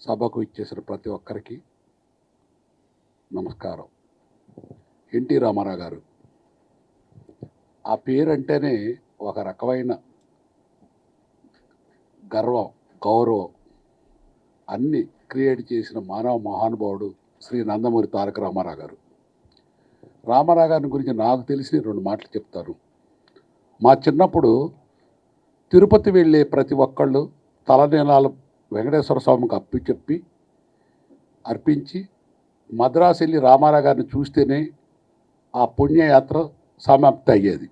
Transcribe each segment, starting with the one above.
సభకు ఇచ్చేసిన ప్రతి ఒక్కరికి నమస్కారం. ఎన్టీ రామారావు గారు ఆ పేరంటేనే ఒక రకమైన గర్వం, గౌరవం అన్నీ క్రియేట్ చేసిన మానవ మహానుభావుడు శ్రీ నందమూరి తారక రామారావు గారు. రామారావు గారిని గురించి నాకు తెలిసి 2 మాటలు చెప్తాను. మా చిన్నప్పుడు తిరుపతి వెళ్ళే ప్రతి ఒక్కళ్ళు తలనీలాలు వెంకటేశ్వర స్వామికి అర్పించి మద్రాసు వెళ్ళి రామారావు గారిని చూస్తేనే ఆ పుణ్యయాత్ర సమాప్తి అయ్యేది.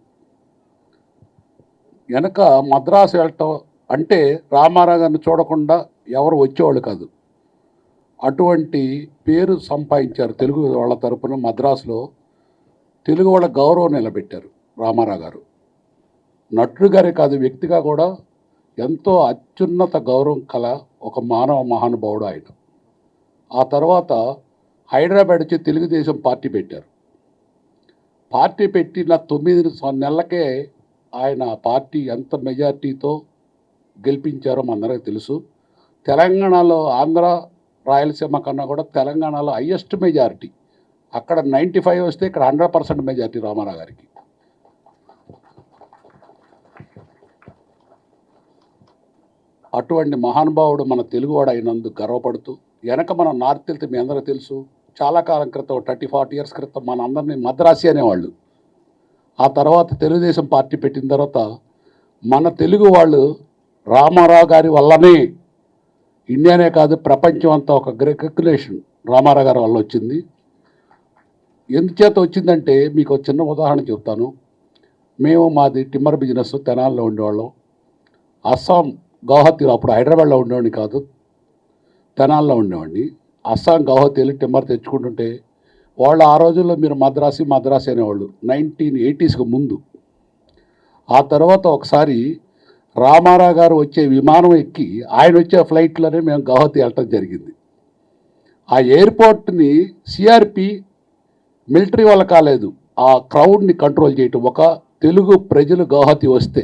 వెనక మద్రాసు వెళ్ళటం అంటే రామారావు గారిని చూడకుండా ఎవరు వచ్చేవాళ్ళు కాదు. అటువంటి పేరు సంపాదించారు తెలుగు వాళ్ళ తరపున. మద్రాసులో తెలుగు వాళ్ళ గౌరవం నిలబెట్టారు రామారావు గారు. నటుడు గారే కాదు, వ్యక్తిగా కూడా ఎంతో అత్యున్నత గౌరవం కల ఒక మానవ మహానుభావుడు ఆయన. ఆ తర్వాత హైదరాబాద్ వచ్చి తెలుగుదేశం పార్టీ పెట్టారు. పార్టీ పెట్టిన 9 నెలలకే ఆయన పార్టీ ఎంత మెజార్టీతో గెలిపించారో మనందరికీ తెలుసు. తెలంగాణలో ఆంధ్ర రాయలసీమ కన్నా కూడా తెలంగాణలో హయ్యెస్ట్ మెజారిటీ. అక్కడ 95 వస్తే ఇక్కడ 100% మెజారిటీ రామారావు గారికి. అటువంటి మహానుభావుడు మన తెలుగువాడు అయినందుకు గర్వపడుతూ, వెనక మనం నార్త్ వెళ్తే మీ అందరికీ తెలుసు, చాలా కాలం క్రితం 30-40 ఇయర్స్ క్రితం మన అందరినీ మద్రాసి అనేవాళ్ళు. ఆ తర్వాత తెలుగుదేశం పార్టీ పెట్టిన తర్వాత మన తెలుగు వాళ్ళు రామారావు గారి వల్లనే ఇండియానే కాదు ప్రపంచం అంతా ఒక రికగ్నిషన్ రామారావు గారి వల్ల వచ్చింది. ఎందుచేత వచ్చిందంటే మీకు ఒక చిన్న ఉదాహరణ చెప్తాను. మాది టిమ్మర్ బిజినెస్ తెనాలిలో ఉండేవాళ్ళం. అస్సాం గౌహతిలో, అప్పుడు హైదరాబాద్లో ఉండేవాడిని కాదు, తెనాల్లో ఉండేవాడిని. అస్సాం గౌహతిలో టిమ్మర్ తెచ్చుకుంటుంటే వాళ్ళు ఆ రోజుల్లో మీరు మద్రాసి అనేవాళ్ళు 1980s ముందు. ఆ తర్వాత ఒకసారి రామారావు గారు వచ్చే విమానం ఎక్కి ఆయన వచ్చే ఫ్లైట్లోనే మేము గౌహతి వెళ్ళటం జరిగింది. ఆ ఎయిర్పోర్ట్ని సిఆర్పి మిలిటరీ వల్ల కాలేదు, ఆ క్రౌడ్ని కంట్రోల్ చేయటం. ఒక తెలుగు ప్రజలు గౌహతి వస్తే,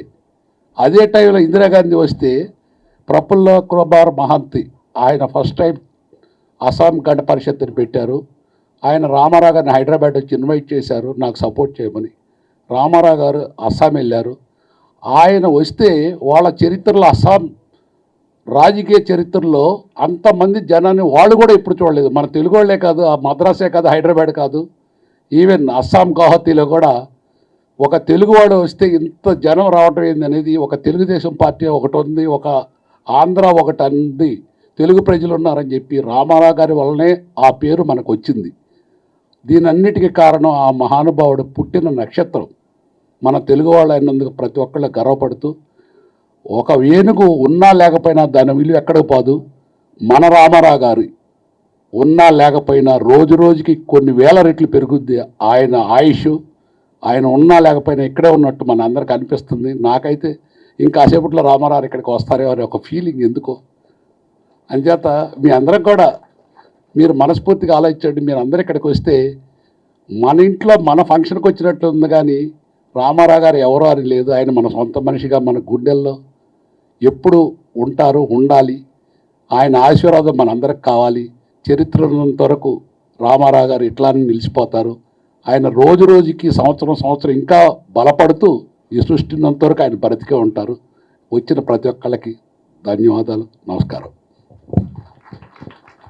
అదే టైంలో ఇందిరాగాంధీ వస్తే ప్రఫుల్ల కుమార్ మహంతి ఆయన ఫస్ట్ టైం అస్సాం గణ పరిషత్తుని పెట్టారు. ఆయన రామారావు గారిని హైదరాబాద్ వచ్చి ఇన్వైట్ చేశారు నాకు సపోర్ట్ చేయమని. రామారావు గారు అస్సాం వెళ్ళారు. ఆయన వస్తే వాళ్ళ చరిత్రలో, అస్సాం రాజకీయ చరిత్రలో అంతమంది జనాన్ని వాళ్ళు కూడా ఇప్పుడు చూడలేదు. మన తెలుగు వాళ్ళే కాదు, ఆ మద్రాసే కాదు, హైదరాబాద్ కాదు, ఈవెన్ అస్సాం గౌహతిలో కూడా ఒక తెలుగువాడు వస్తే ఇంత జనం రావటం ఏందనేది, ఒక తెలుగుదేశం పార్టీ ఒకటి ఉంది, ఒక ఆంధ్ర ఒకటి అంది, తెలుగు ప్రజలు ఉన్నారని చెప్పి రామారావు గారి వల్లనే ఆ పేరు మనకు వచ్చింది. దీనన్నిటికీ కారణం ఆ మహానుభావుడు పుట్టిన నక్షత్రం. మన తెలుగు వాళ్ళు అయినందుకు ప్రతి ఒక్కళ్ళు గర్వపడుతూ, ఒక ఏనుగు ఉన్నా లేకపోయినా దాని విలువ ఎక్కడికి పోదు. మన రామారావు గారు ఉన్నా లేకపోయినా రోజు రోజుకి కొన్ని వేల రెట్లు పెరుగుద్ది ఆయన ఆయుష్. ఆయన ఉన్నా లేకపోయినా ఇక్కడే ఉన్నట్టు మన అందరికి అనిపిస్తుంది. నాకైతే ఇంకాసేపట్లో రామారావు ఇక్కడికి వస్తారేమో అనే ఒక ఫీలింగ్ ఎందుకో. అంచేత మీ అందరికి కూడా మీరు మనస్ఫూర్తిగా ఆలోచించండి. మీరు అందరూ ఇక్కడికి వస్తే మన ఇంట్లో మన ఫంక్షన్కి వచ్చినట్లు ఉంది, కానీ రామారావు గారు ఎవరో అని లేదు. ఆయన మన సొంత మనిషిగా మన గుండెల్లో ఎప్పుడు ఉంటారు, ఉండాలి. ఆయన ఆశీర్వాదం మనందరికి కావాలి. చరిత్ర ఉన్నంత వరకు రామారావు గారు ఇట్లానే నిలిచిపోతారు. ఆయన రోజు రోజుకి సంవత్సరం ఇంకా బలపడుతూ ఈ సృష్టి ఉన్నంత వరకు ఆయన బ్రతికే ఉంటారు. వచ్చిన ప్రతి ఒక్కళ్ళకి ధన్యవాదాలు, నమస్కారం.